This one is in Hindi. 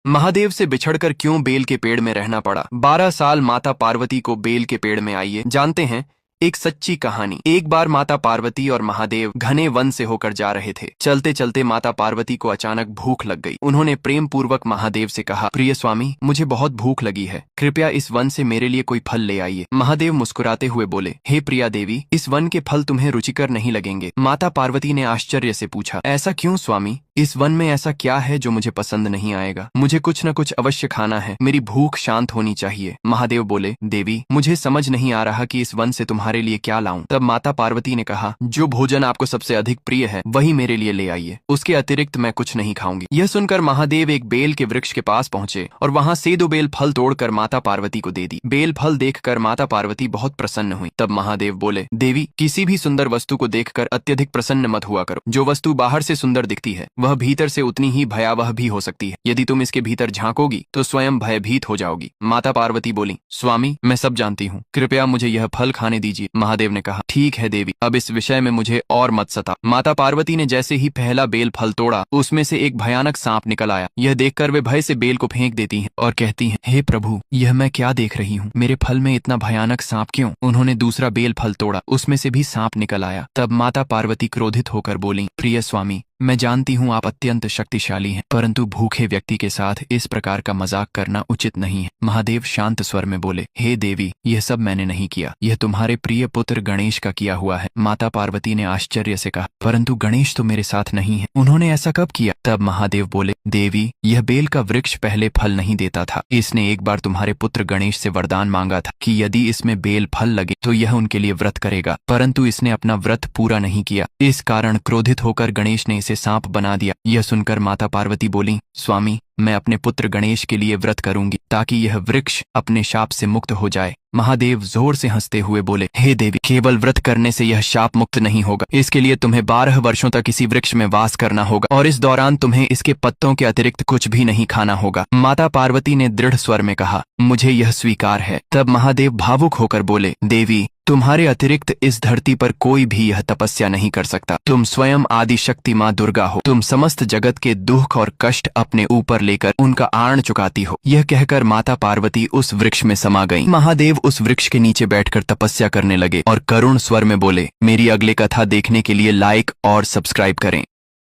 महादेव से बिछड़कर क्यों बेल के पेड़ में रहना पड़ा। 12 साल माता पार्वती को बेल के पेड़ में आइए जानते हैं एक सच्ची कहानी। एक बार माता पार्वती और महादेव घने वन से होकर जा रहे थे। चलते चलते माता पार्वती को अचानक भूख लग गई। उन्होंने प्रेम पूर्वक महादेव से कहा, प्रिय स्वामी, मुझे बहुत भूख लगी है, कृपया इस वन से मेरे लिए कोई फल ले आइए। महादेव मुस्कुराते हुए बोले, हे प्रिया देवी, इस वन के फल तुम्हें रुचिकर नहीं लगेंगे। माता पार्वती ने आश्चर्य से पूछा, ऐसा क्यों स्वामी? इस वन में ऐसा क्या है जो मुझे पसंद नहीं आएगा? मुझे कुछ न कुछ अवश्य खाना है, मेरी भूख शांत होनी चाहिए। महादेव बोले, देवी, मुझे समझ नहीं आ रहा कि इस वन से तुम्हारे लिए क्या लाऊं। तब माता पार्वती ने कहा, जो भोजन आपको सबसे अधिक प्रिय है वही मेरे लिए ले आइए, उसके अतिरिक्त मैं कुछ नहीं खाऊंगी। यह सुनकर महादेव एक बेल के वृक्ष के पास पहुंचे और वहां से 2 बेल फल तोड़कर माता पार्वती को दे दी। बेल फल देखकर माता पार्वती बहुत प्रसन्न हुई। तब महादेव बोले, देवी, किसी भी सुंदर वस्तु को देखकर अत्यधिक प्रसन्न मत हुआ करो। जो वस्तु बाहर से सुंदर दिखती है वह भीतर से उतनी ही भयावह भी हो सकती है। यदि तुम इसके भीतर झांकोगी तो स्वयं भयभीत हो जाओगी। माता पार्वती बोली, स्वामी, मैं सब जानती हूँ, कृपया मुझे यह फल खाने दीजिए। महादेव ने कहा, ठीक है देवी, अब इस विषय में मुझे और मत सता। माता पार्वती ने जैसे ही पहला बेल फल तोड़ा, उसमें से एक भयानक सांप निकल आया। यह देखकर वे भय से बेल को फेंक देती हैं और कहती हैं, हे प्रभु, यह मैं क्या देख रही हूँ? मेरे फल में इतना भयानक सांप क्यों? उन्होंने दूसरा बेल फल तोड़ा, उसमें से भी सांप निकल आया। तब माता पार्वती क्रोधित होकर बोली, प्रिय स्वामी, मैं जानती हूँ आप अत्यंत शक्तिशाली हैं, परंतु भूखे व्यक्ति के साथ इस प्रकार का मजाक करना उचित नहीं है। महादेव शांत स्वर में बोले, हे देवी, यह सब मैंने नहीं किया, यह तुम्हारे प्रिय पुत्र गणेश का किया हुआ है। माता पार्वती ने आश्चर्य से कहा, परंतु गणेश तो मेरे साथ नहीं है, उन्होंने ऐसा कब किया? तब महादेव बोले, देवी, यह बेल का वृक्ष पहले फल नहीं देता था। इसने एक बार तुम्हारे पुत्र गणेश से वरदान मांगा था कि यदि इसमें बेल फल लगे तो यह उनके लिए व्रत करेगा, परंतु इसने अपना व्रत पूरा नहीं किया। इस कारण क्रोधित होकर गणेश ने इसे सांप बना दिया। यह सुनकर माता पार्वती बोली, स्वामी, मैं अपने पुत्र गणेश के लिए व्रत करूंगी ताकि यह वृक्ष अपने शाप से मुक्त हो जाए। महादेव जोर से हंसते हुए बोले, हे देवी, केवल व्रत करने से यह शाप मुक्त नहीं होगा। इसके लिए तुम्हें 12 वर्षों तक इसी वृक्ष में वास करना होगा और इस दौरान तुम्हें इसके पत्तों के अतिरिक्त कुछ भी नहीं खाना होगा। माता पार्वती ने दृढ़ स्वर में कहा, मुझे यह स्वीकार है। तब महादेव भावुक होकर बोले, देवी, तुम्हारे अतिरिक्त इस धरती पर कोई भी यह तपस्या नहीं कर सकता। तुम स्वयं आदि शक्ति माँ दुर्गा हो। तुम समस्त जगत के दुख और कष्ट अपने ऊपर लेकर उनका आर्ण चुकाती हो। यह कहकर माता पार्वती उस वृक्ष में समा गई। महादेव उस वृक्ष के नीचे बैठकर तपस्या करने लगे और करुण स्वर में बोले, मेरी अगली कथा देखने के लिए लाइक और सब्सक्राइब करें।